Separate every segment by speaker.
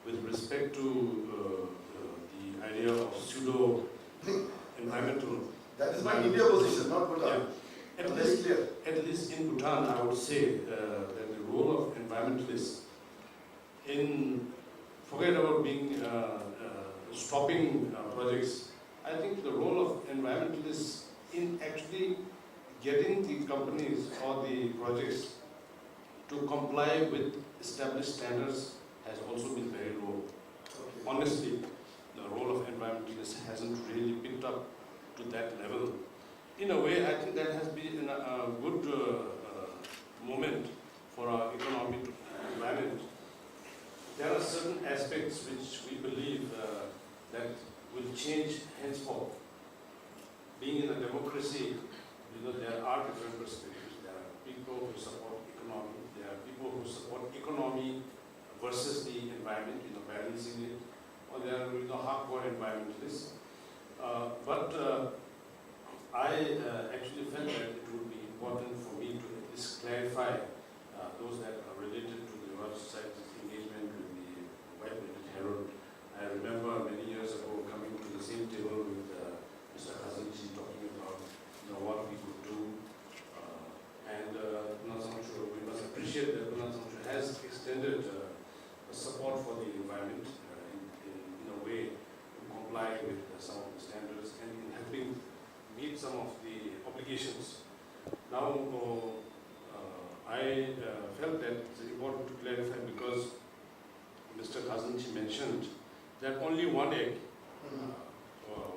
Speaker 1: with respect to the idea of pseudo-environmental.
Speaker 2: That is my India position, not Bhutan.
Speaker 1: Yeah.
Speaker 2: Very clear.
Speaker 1: At least in Bhutan, I would say that the role of environmentalists in, forget about being stopping projects, I think the role of environmentalists in actually getting the companies or the projects to comply with established standards has also been very low.
Speaker 2: Okay.
Speaker 1: Honestly, the role of environmentalists hasn't really picked up to that level. In a way, I think that has been a good moment for our economy to environment. There are certain aspects which we believe that will change henceforth. Being in a democracy, there are different perspectives. There are people who support economy. There are people who support economy versus the environment, balancing it. Or there are hardcore environmentalists. But I actually felt that it would be important for me to at least clarify those that are related to the Royal Society's engagement with the White-Bellied Heron. I remember many years ago coming to the same table with Mr. Kazanji talking about what we could do. We must appreciate that Punan Samshu has extended support for the environment in a way to comply with some of the standards and in helping meet some of the obligations. Now, I felt that it's important to clarify because Mr. Kazanji mentioned that only one egg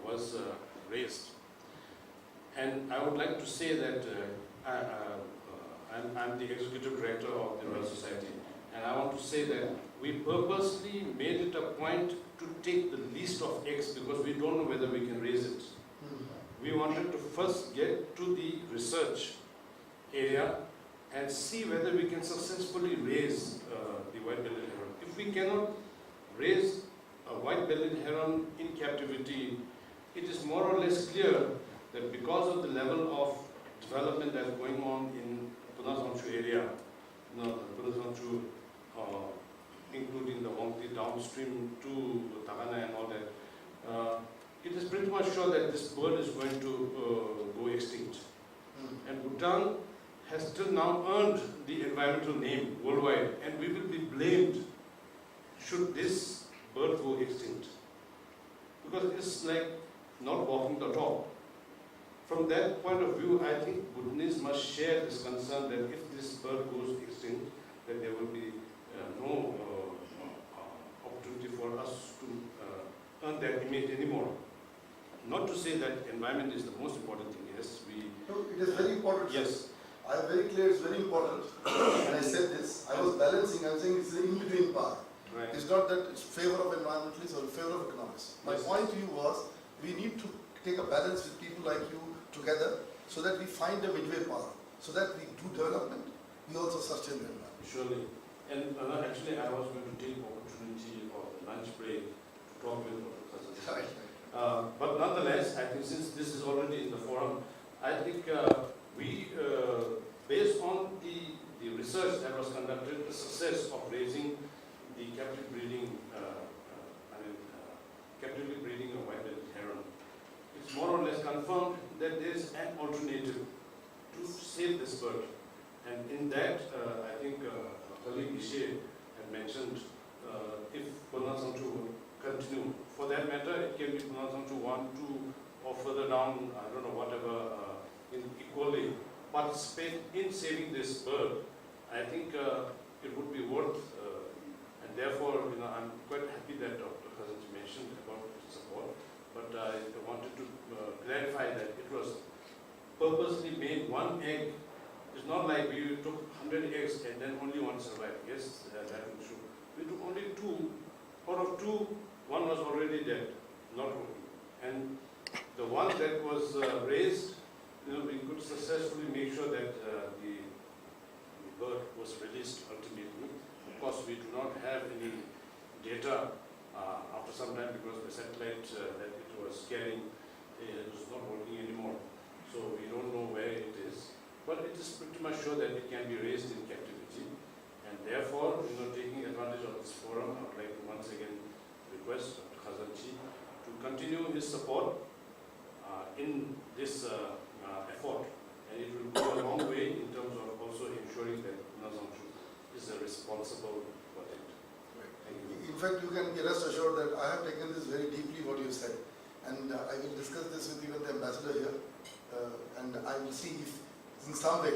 Speaker 1: was raised. And I would like to say that I'm the executive director of the Royal Society, and I want to say that we purposely made it a point to take the least of eggs because we don't know whether we can raise it. We wanted to first get to the research area and see whether we can successfully raise the white-bellied heron. If we cannot raise a white-bellied heron in captivity, it is more or less clear that because of the level of development that's going on in Punan Samshu area, Punan Samshu, including the Wangti downstream to Tagana and all that, it is pretty much sure that this bird is going to go extinct. And Bhutan has till now earned the environmental name worldwide, and we will be blamed should this bird go extinct. Because it's like not walking the talk. From that point of view, I think Bhutanese must share this concern that if this bird goes extinct, that there will be no opportunity for us to earn that image anymore. Not to say that environment is the most important thing. Yes,
Speaker 2: No, it is very important.
Speaker 1: Yes.
Speaker 2: I am very clear. It's very important. And I said this. I was balancing. I was saying it's an in-between path.
Speaker 1: Right.
Speaker 2: It's not that it's favor of environmentalists or in favor of economics. My point to you was we need to take a balance with people like you together so that we find a midway path. So that we do development, we also sustain the environment.
Speaker 1: Surely. And actually, I was going to take opportunity of the lunch break to talk with Dr. Kazanji. But nonetheless, I think since this is already in the forum, I think we, based on the research that was conducted, the success of raising the captive breeding, captively breeding of white-bellied heron, it's more or less confirmed that there is an alternative to save this bird. And in that, I think colleague Ishe had mentioned if Punan Samshu would continue. For that matter, it can be Punan Samshu 1, 2, or further down, I don't know, whatever, equally participate in saving this bird. I think it would be worth, and therefore, I'm quite happy that Dr. Kazanji mentioned about support, but I wanted to clarify that it was purposely made one egg. It's not like we took 100 eggs and then only one survived. Yes, that is true. We took only 2. Out of 2, one was already dead, not working. And the one that was raised, we could successfully make sure that the bird was released ultimately. Of course, we do not have any data after some time because the satellite that it was carrying was not working anymore. So we don't know where it is. But it is pretty much sure that it can be raised in captivity. And therefore, taking advantage of this forum, I would like to once again request Dr. Khazanchi to continue his support in this effort, and it will go a long way in terms of also ensuring that Nazamshu is a responsible project. Thank you.
Speaker 2: In fact, you can be rest assured that I have taken this very deeply what you said, and I will discuss this with even the ambassador here, and I will see if in some way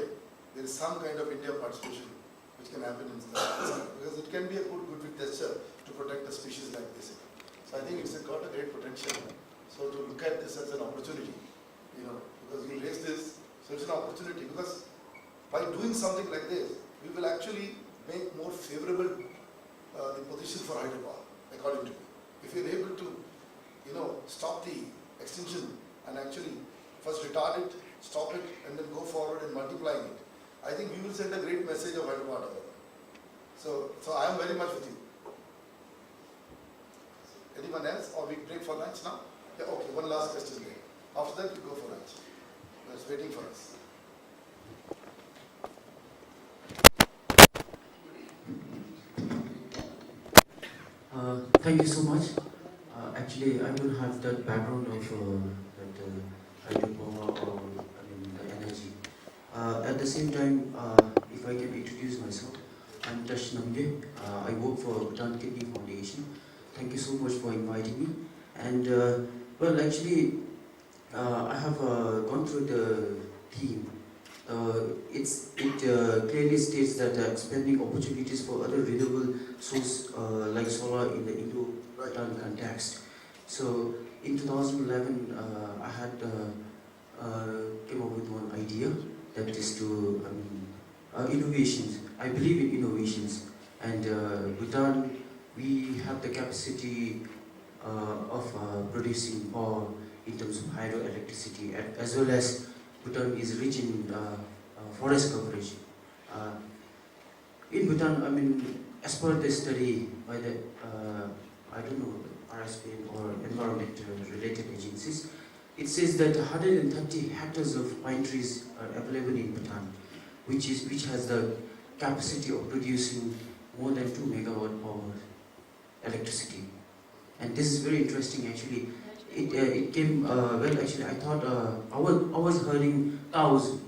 Speaker 2: there is some kind of India participation which can happen in this, because it can be a good gesture to protect a species like this. So I think it's got a great potential. So to look at this as an opportunity, because you raise this, so it's an opportunity, because by doing something like this, we will actually make more favorable the position for hydropower, according to me. If we are able to, stop the extinction and actually first retard it, stop it, and then go forward and multiplying it, I think we will send a great message of hydropower development. So I am very much with you. Anyone else, or we break for lunch now? Yeah, okay, one last question there. After that, we go for lunch. It's waiting for us.
Speaker 3: Thank you so much. Actually, I don't have that background of hydropower or the energy. At the same time, if I can introduce myself, I'm Tash Namde. I work for Bhutan Kidney Foundation. Thank you so much for inviting me. And well, actually, I have gone through the theme. It clearly states that expanding opportunities for other renewable sources like solar in the Indo-Bhutan context. So in 2011, I had came up with one idea, that is to innovations. I believe in innovations, and Bhutan, we have the capacity of producing power in terms of hydroelectricity, as well as Bhutan is rich in forest coverage. In Bhutan, as per the study by the, I don't know, RSP or environment related agencies, it says that 130 hectares of pine trees are available in Bhutan, which has the capacity of producing more than 2 megawatt power electricity. And this is very interesting actually. It came, well actually I thought, I was herding cows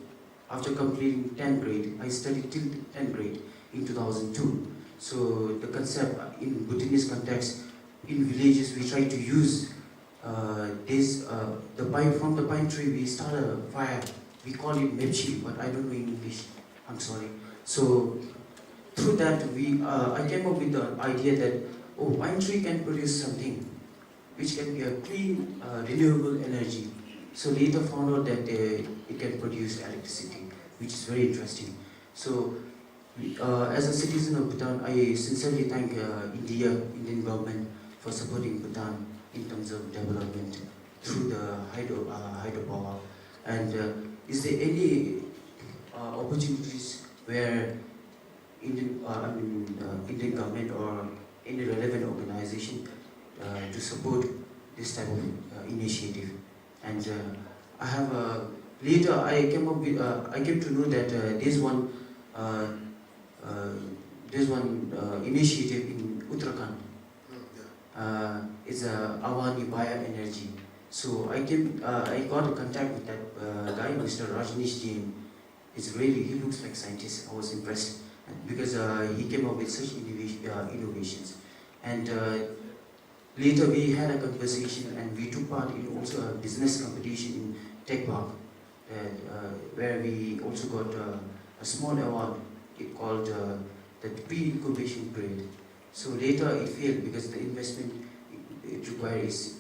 Speaker 3: after completing 10th grade. I studied till 10th grade in 2002. So the concept in Bhutanese context, in villages we try to use from the pine tree we start a fire. We call it mepchi, but I don't know in English, I'm sorry. So through that I came up with the idea that pine tree can produce something which can be a clean, renewable energy. So later found out that it can produce electricity, which is very interesting. So as a citizen of Bhutan, I sincerely thank Indian government for supporting Bhutan in terms of development through the hydropower. And is there any opportunities where Indian government or any relevant organization to support this type of initiative? And I have later I came to know that there's one initiative in Uttarakhand. It's Awani Bioenergy. So I got in contact with that guy, Mr. Rajneesh Jain. He looks like a scientist. I was impressed because he came up with such innovations. And later we had a conversation and we took part in also a business competition in Tech Park, where we also got a small award called the pre-incubation grade. So later it failed because the investment it requires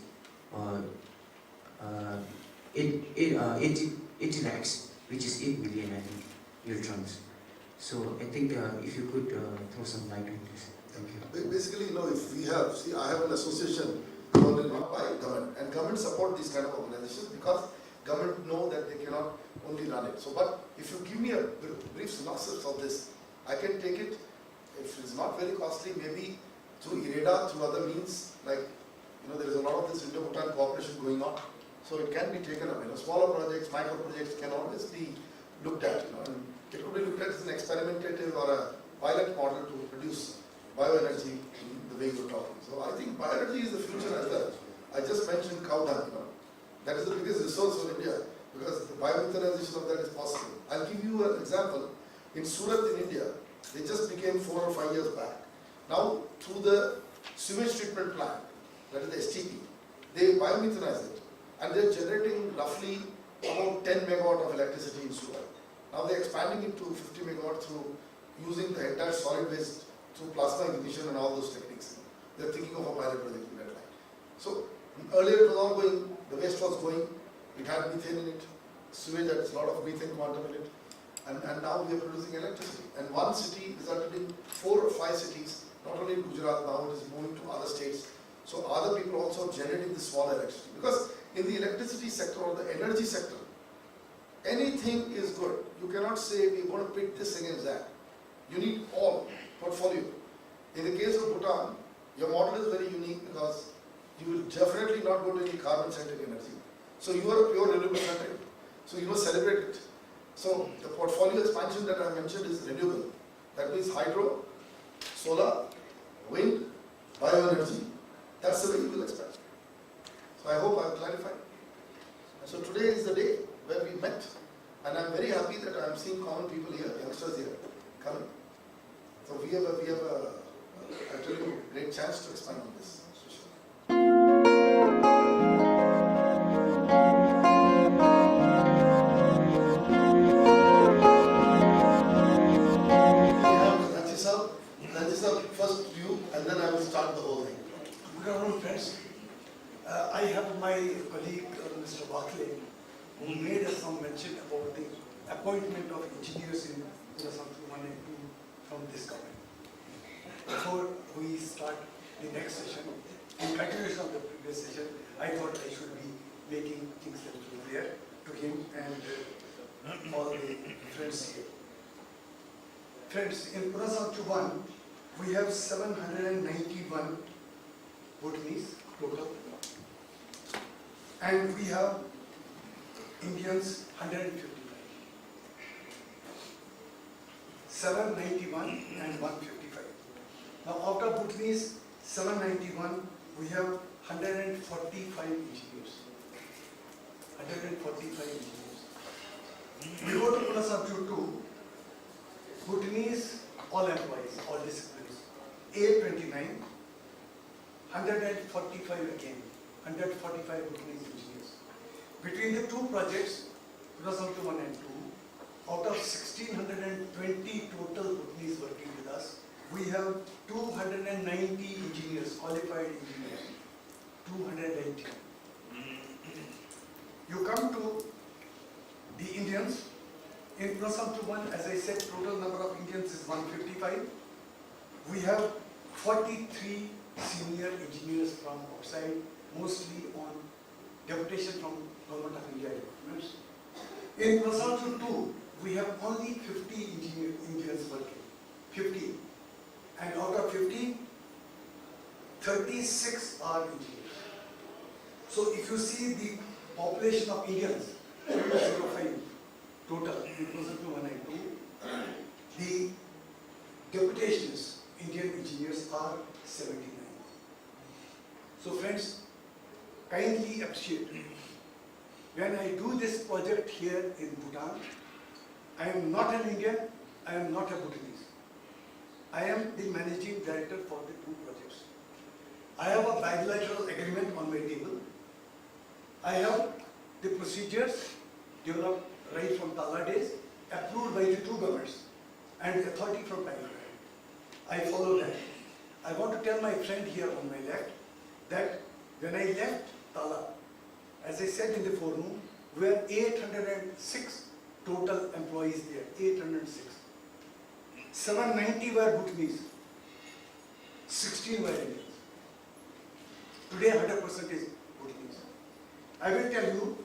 Speaker 3: 80 lakhs, which is 8 million, I think, neutrons. So I think if you could throw some light on this. Thank you.
Speaker 2: Basically, if we have, I have an association called by government, and government support these kind of organizations because government know that they cannot only run it. So, but if you give me a brief synopsis of this, I can take it. If it's not very costly, maybe through IREDA, through other means, like, there is a lot of this Indo-Bhutan cooperation going on. So it can be taken up. Smaller projects, micro projects can always be looked at. And it could be looked at as an experimentative or a pilot model to produce bioenergy in the way you're talking. So I think bioenergy is the future as well. I just mentioned cow dung, that is the biggest resource for India because the biomethanization of that is possible. I'll give you an example. In Surat in India, they just became 4 or 5 years back. Now, through the sewage treatment plant, that is the STP, they biomethanize it and they're generating roughly about 10 megawatt of electricity in Surat. Now they're expanding it to 50 megawatt through using the entire solid waste through plasma ignition and all those techniques. They're thinking of a pilot project in that line. So earlier it was all going, the waste was going, it had methane in it, sewage had a lot of methane quantum in it, and now we are producing electricity. And one city resulted in 4 or 5 cities, not only in Gujarat, now it is moving to other states. So other people also generating this small electricity. Because in the electricity sector or the energy sector, anything is good. You cannot say we want to pit this against that. You need all portfolio. In the case of Bhutan, your model is very unique because you will definitely not go to any carbon-centric energy. So you are a pure renewable country. So you must celebrate it. So the portfolio expansion that I mentioned is renewable. That means hydro, solar, wind, bioenergy. That's the way you will expand. So I hope I have clarified. So today is the day where we met, and I'm very happy that I'm seeing common people here, youngsters here, coming. So we have a I tell you, great chance to expand on this. First you, and then I will start the whole thing.
Speaker 4: Good afternoon, friends. I have my colleague, Mr. Barclay, who made some mention about the appointment of engineers in something 1 and 2 from this government. Before we start the next session, in continuation of the previous session, I thought I should be making things a little clear to him and all the friends here. Friends, in Purasamtu 1, we have 791 Bhutanese total, and we have Indians 155. 791 and 155. Now, out of Bhutanese 791, we have 145 engineers. 145 engineers. We go to Purasamtu 2, Bhutanese all employees, all disciplines. A29, 145 again, 145 Bhutanese engineers. Between the two projects, Purasamtu 1 and 2, out of 1620 total Bhutanese working with us, we have 290 engineers, qualified engineers. 290. You come to the Indians. In Purasamtu 1, as I said, total number of Indians is 155. We have 43 senior engineers from outside, mostly on deputation from Government of India departments. In Purasamtu 2, we have only 50 Indians working. 50. And out of 50, 36 are engineers. So if you see the population of Indians, 0.05 total in Purasamtu 1 and 2, the deputations, Indian engineers, are 79. So friends, kindly appreciate. When I do this project here in Bhutan, I am not an Indian, I am not a Bhutanese. I am the managing director for the two projects. I have a bilateral agreement on my table. I have the procedures developed right from Tala days, approved by the two governments and authority from Pakistan. I follow that. I want to tell my friend here on my left that when I left Tala, as I said in the forum, we were 806 total employees there, 806. 790 were Bhutanese, 16 were Indians. Today 100% is Bhutanese. I will tell you,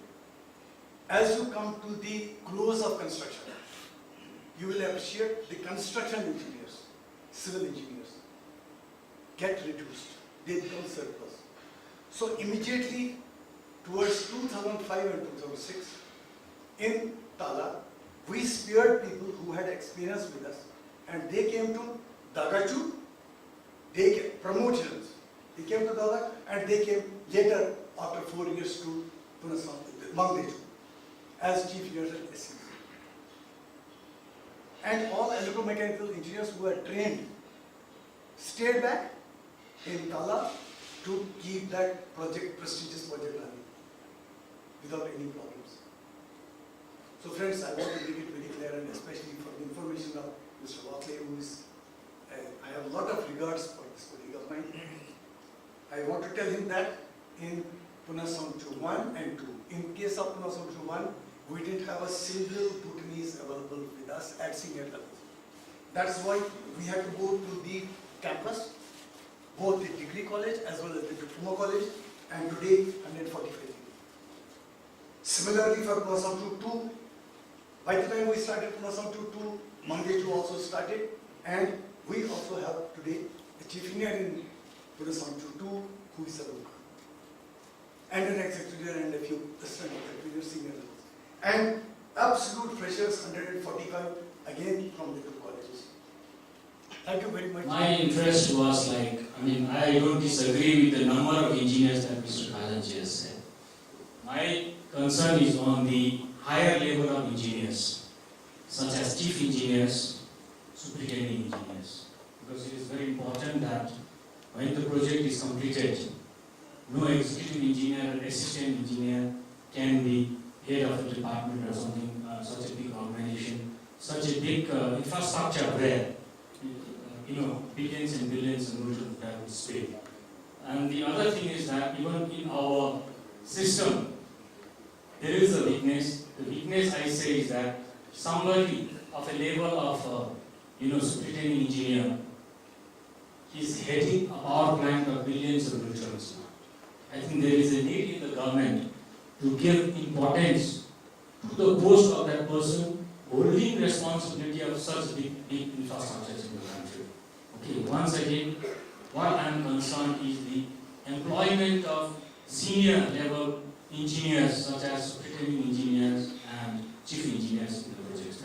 Speaker 4: as you come to the close of construction, you will appreciate the construction engineers, civil engineers, get reduced. They become surplus. So immediately towards 2005 and 2006, in Tala, we spared people who had experience with us, and they came to Dagachu, they get promotions. They came to Dada and they came later after 4 years to Manglechu as chief engineers at SCC. And all electromechanical engineers who were trained stayed back in Tala to keep that prestigious project running without any problems. So friends, I want to make it very clear, and especially for the information of Mr. Watley, who is, I have a lot of regards for this colleague of mine. I want to tell him that in Punasongchu 1 and 2, in case of Punasongchu 1, we didn't have a single Bhutanese available with us at senior level. That's why we had to go to the campus, both the degree college as well as the diploma college, and today 145 people. Similarly for Punasongchu 2, by the time we started Punasongchu 2, Manglechu also started, and we also have today a chief engineer in Punasongchu 2 who is a local, and an executive and a few assistant executives, senior levels. And absolute freshers, 145, again from the two colleges. Thank you very much.
Speaker 5: My interest was like, I don't disagree with the number of engineers that Mr. Kajanji has said. My concern is on the higher level of engineers, such as chief engineers, superintending engineers. Because it is very important that when the project is completed, no executive engineer or assistant engineer can be head of the department or something, such a big organization, such a big infrastructure where, billions and billions and millions of dollars spent. And the other thing is that even in our system, there is a weakness. The weakness I say is that somebody of a level of, superintending engineer is heading a power plant of billions of returns. I think there is a need in the government to give importance to the post of that person holding responsibility of such big infrastructures in the country. Okay, once again, what I am concerned is the employment of senior level engineers such as superintending engineers and chief engineers in the projects.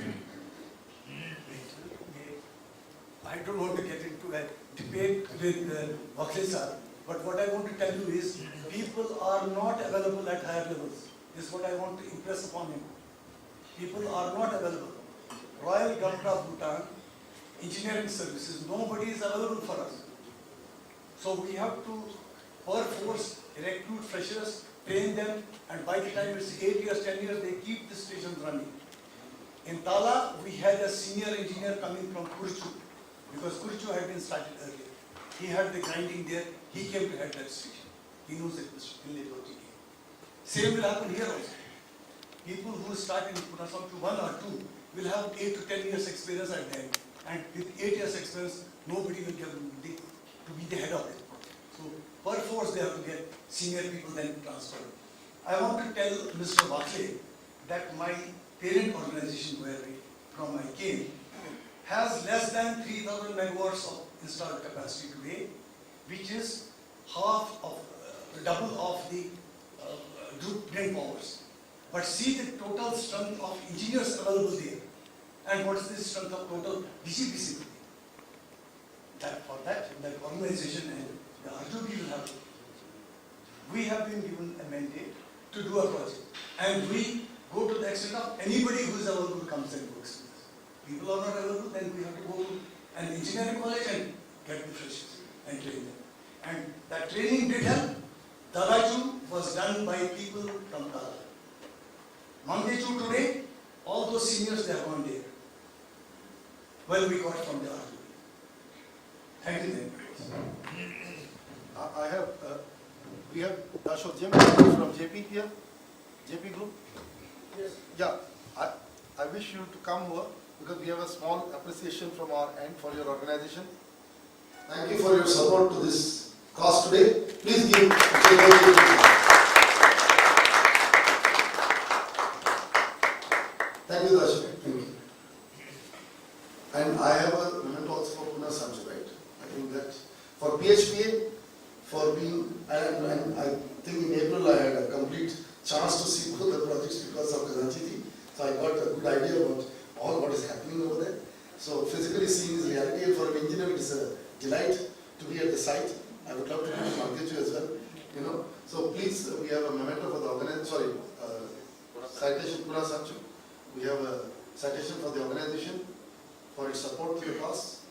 Speaker 4: I don't want to get into a debate with Wakley sir, but what I want to tell you is people are not available at higher levels. This is what I want to impress upon him. People are not available. Royal Government of Bhutan, engineering services, nobody is available for us. So we have to, per force, recruit freshers, train them, and by the time it's 8 years, 10 years, they keep the stations running. In Tala, we had a senior engineer coming from Kurchu, because Kurchu had been started earlier. He had the grinding there, he came to head that station. He knows it in later. Same will happen here also. People who start in Punasongchu 1 or 2 will have 8 to 10 years experience at the end. And with 8 years experience, nobody will get to be the head of it. So per force they have to get senior people then transferred. I want to tell Mr. Watley that my parent organization from I came has less than 3,000 megawatts of installed capacity today, which is double of the group brain powers. But see the total strength of engineers available there. And what is the strength of total DCPC? That organization and the RGB will have. We have been given a mandate to do a project. And we go to the extent of anybody who is available comes and works with us. People are not available, then we have to go to an engineering college and get the freshers and train them. And that training did help. Dalaju was done by people from Tala. Manglechu today, all those seniors, they have gone there. Well, we got from the RGB. Thank you then.
Speaker 2: We have Ashok Jim from JP here, JP Group.
Speaker 4: Yes.
Speaker 2: Yeah, I wish you to come over because we have a small appreciation from our end for your organization. Thank you for your support to this cause today. Please give a Thank you, Ashok. Thank you. And I have a memento also for Pune Sanjay, right? I think that for PHPA, for being, and I think in April I had a complete chance to see both the projects because of Kajanji. So I got a good idea about all what is happening over there. So physically seeing is reality, and for an engineer it is a delight to be at the site. I would love to do Mangechu as well, you know. So please, we have a memento for the organization, citation Pura Sanchu. We have a citation for the organization for its support to the cause.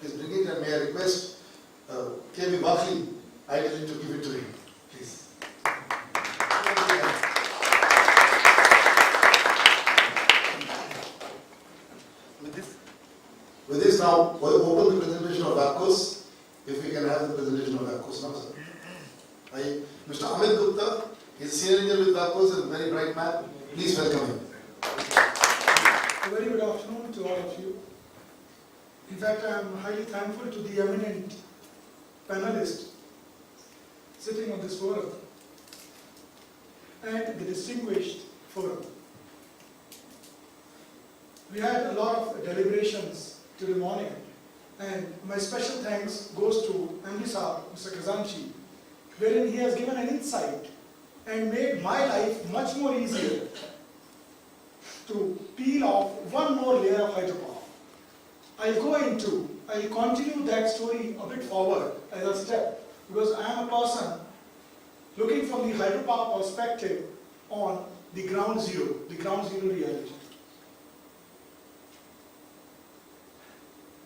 Speaker 2: Please bring it, and may I request K.B. Buckley, ideally, to give it to him, please. With this now, we'll open the presentation of WAPCOS. If we can have the presentation of WAPCOS now, sir. Mr. Amit Gupta, he's a senior engineer with WAPCOS and a very bright man. Please welcome him.
Speaker 6: A very good afternoon to all of you. In fact, I am highly thankful to the eminent panelists sitting on this forum and the distinguished forum. We had a lot of deliberations till the morning, and my special thanks goes to MD Sir, Mr. Kazanchi, wherein he has given an insight and made my life much more easier to peel off one more layer of hydropower. I'll continue that story a bit forward as a step, because I am a person looking from the hydropower perspective on the ground zero reality.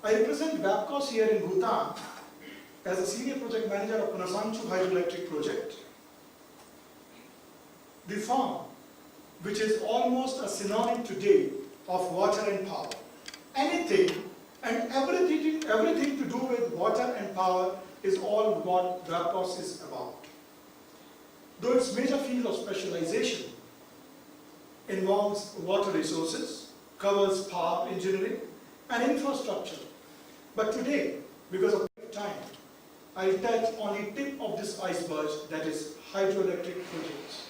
Speaker 6: I represent WAPCOS here in Bhutan as a senior project manager of Punasangchu hydroelectric project. The farm, which is almost a synonym today of water and power. Anything and everything to do with water and power is all what WAPCOS is about. Though its major field of specialization involves water resources, covers power engineering and infrastructure. But today, because of time, I'll touch on the tip of this iceberg, that is hydroelectric projects.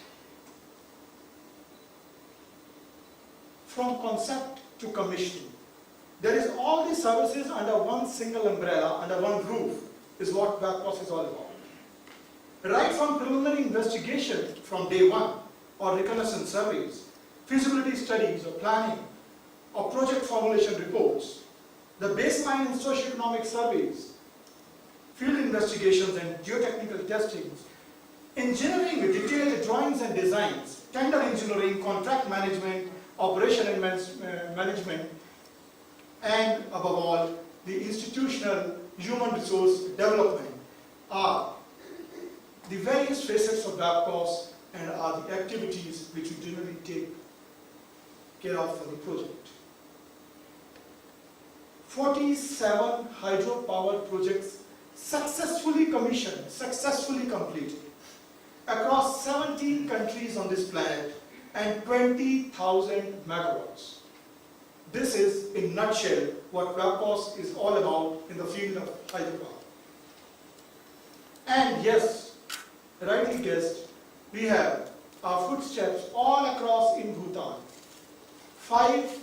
Speaker 6: From concept to commissioning, there is all these services under one single umbrella, under one roof, is what WAPCOS is all about. Right from preliminary investigation from day one, or reconnaissance surveys, feasibility studies or planning, or project formulation reports, the baseline and socioeconomic surveys, field investigations and geotechnical testings, engineering with detailed drawings and designs, tender engineering, contract management, operation and management, and above all, the institutional human resource development are the various facets of WAPCOS and are the activities which we generally take care of for the project. 47 hydropower projects successfully commissioned, successfully completed across 17 countries on this planet and 20,000 megawatts. This is, in a nutshell, what WAPCOS is all about in the field of hydropower. And yes, rightly guessed, we have our footsteps all across in Bhutan. 5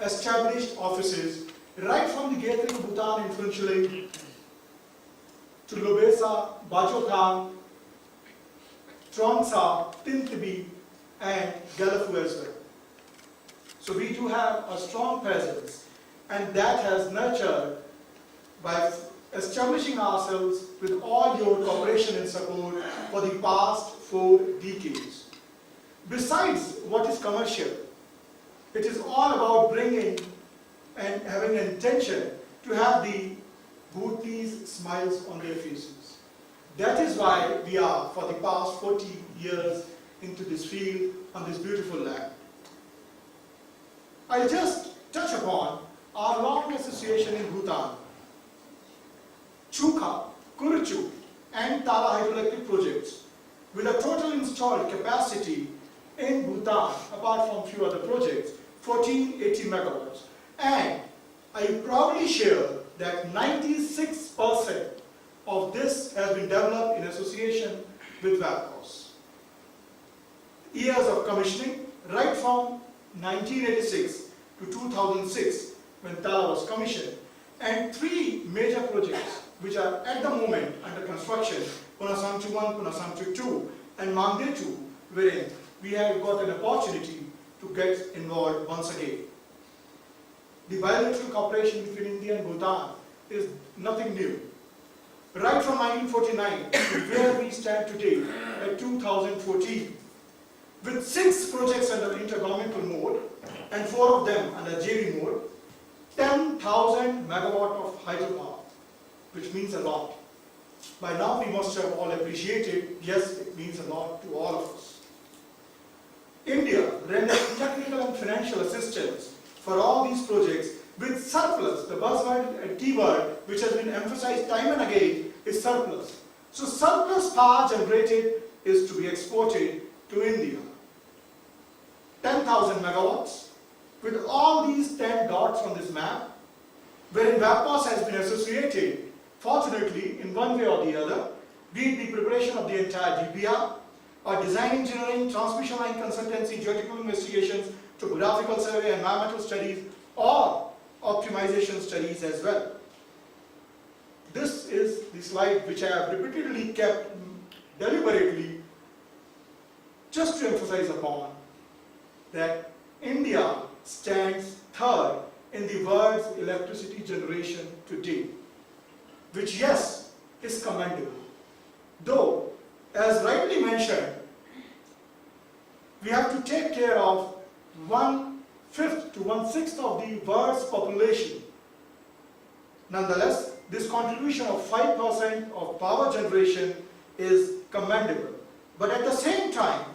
Speaker 6: established offices, right from the gateway of Bhutan in Phunchuling to Lobesa, Bajotang, Trongsa, Tintibi, and Galafu as well. So we do have a strong presence, and that has nurtured by establishing ourselves with all your cooperation and support for the past 4 decades. Besides what is commercial, it is all about bringing and having an intention to have the Bhutanese smiles on their faces. That is why we are, for the past 40 years, into this field on this beautiful land. I'll just touch upon our long association in Bhutan. Chukha, Kuruchu, and Tala hydroelectric projects, with a total installed capacity in Bhutan, apart from few other projects, 1480 megawatts. And I proudly share that 96% of this has been developed in association with WAPCOS. Years of commissioning, right from 1986 to 2006, when Tala was commissioned, and 3 major projects which are at the moment under construction, Punasangchu 1, Punasangchu 2, and Mangde 2, wherein we have got an opportunity to get involved once again. The bilateral cooperation between India and Bhutan is nothing new. right from 1949 to where we stand today at 2014, with 6 projects under intergovernmental mode and 4 of them under JV mode, 10,000 megawatt of hydropower, which means a lot. By now we must have all appreciated, yes, it means a lot to all of us. India rendered technical and financial assistance for all these projects with surplus. The buzzword and keyword which has been emphasized time and again is surplus. So surplus power generated is to be exported to India. 10,000 megawatts with all these 10 dots on this map, wherein WAPCOS has been associated, fortunately, in one way or the other, be it the preparation of the entire DPR, or design engineering, transmission line consultancy, geotechnical investigations, topographical survey, environmental studies, or optimization studies as well. This is the slide which I have repeatedly kept deliberately just to emphasize upon that India stands third in the world's electricity generation today, which yes, is commendable. Though, as rightly mentioned, we have to take care of 1/5 to 1/6 of the world's population. Nonetheless, this contribution of 5% of power generation is commendable. But at the same time,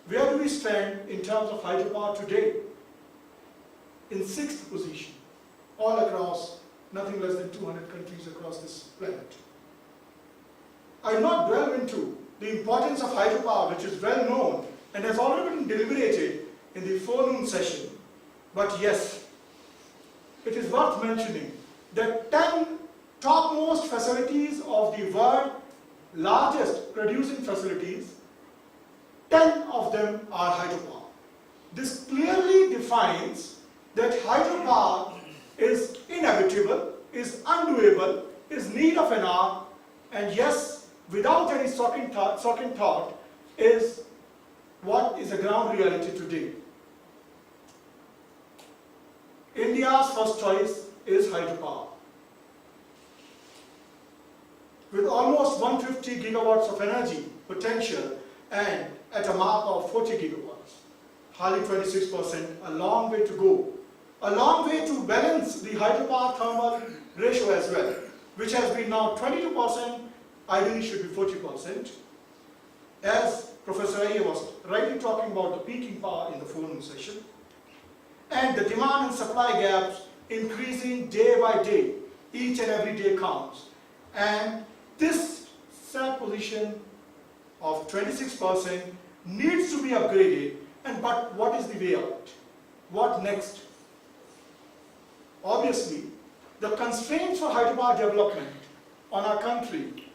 Speaker 6: where do we stand in terms of hydropower today? In 6th position, all across nothing less than 200 countries across this planet. I will not delve into the importance of hydropower, which is well known and has already been deliberated in the forenoon session. But yes, it is worth mentioning that 10 topmost facilities of the world largest producing facilities, 10 of them are hydropower. This clearly defines that hydropower is inevitable, is undoable, is need of an hour, and yes, without any second thought, is what is a ground reality today. India's first choice is hydropower. With almost 150 gigawatts of energy potential and at a mark of 40 gigawatts, hardly 26%, a long way to go. A long way to balance the hydropower thermal ratio as well, which has been now 22%, ideally should be 40%. As Professor Iyer was rightly talking about the peaking power in the forenoon session, and the demand and supply gaps increasing day by day, each and every day counts. And this sad position of 26% needs to be upgraded. But what is the way out? What next? Obviously, the constraints for hydropower development on our country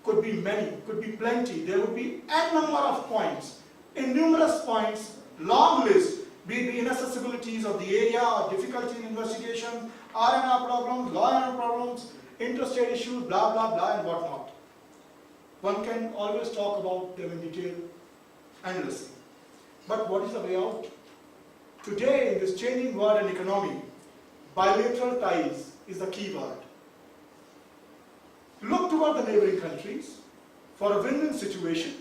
Speaker 6: could be many, could be plenty. There would be n number of points, in numerous points, long list, be it the inaccessibilities of the area or difficulty in investigation, R&R problems, law and problems, interstate issues, blah, blah, blah, and whatnot. One can always talk about them in detail endlessly. But what is the way out? Today, in this changing world and economy, bilateral ties is the key word. Look toward the neighboring countries for a win-win situation,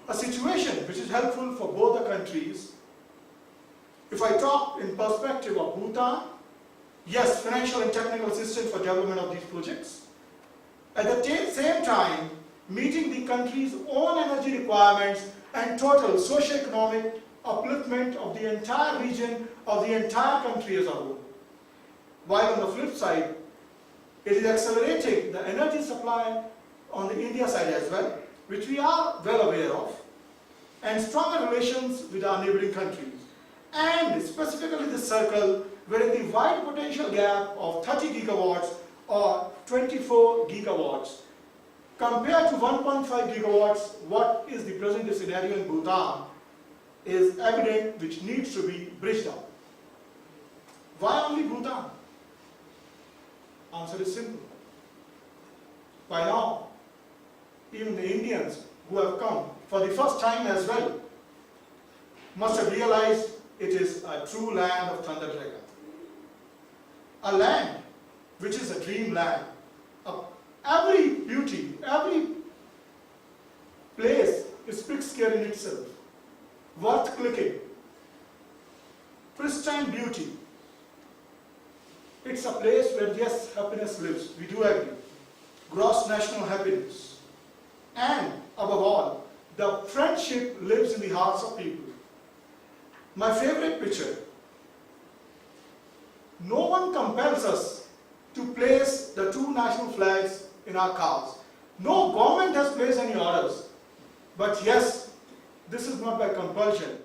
Speaker 6: a situation which is helpful for both the countries. If I talk in perspective of Bhutan, yes, financial and technical assistance for development of these projects. At the same time, meeting the country's own energy requirements and total socio-economic upliftment of the entire region, of the entire country as a whole. While on the flip side, it is accelerating the energy supply on the India side as well, which we are well aware of, and stronger relations with our neighboring countries. And specifically this circle, wherein the wide potential gap of 30 gigawatts or 24 gigawatts compared to 1.5 gigawatts, what is the present scenario in Bhutan, is evident, which needs to be bridged up. Why only Bhutan? Answer is simple. By now, even the Indians who have come for the first time as well must have realized it is a true land of Thunder Dragon. A land which is a dream land, a every beauty, every place is picture in itself, worth clicking. Pristine beauty. It's a place where, yes, happiness lives. We do agree. Gross national happiness. And above all, the friendship lives in the hearts of people. My favorite picture. No one compels us to place the two national flags in our cars. No government has placed any orders. But yes, this is not by compulsion.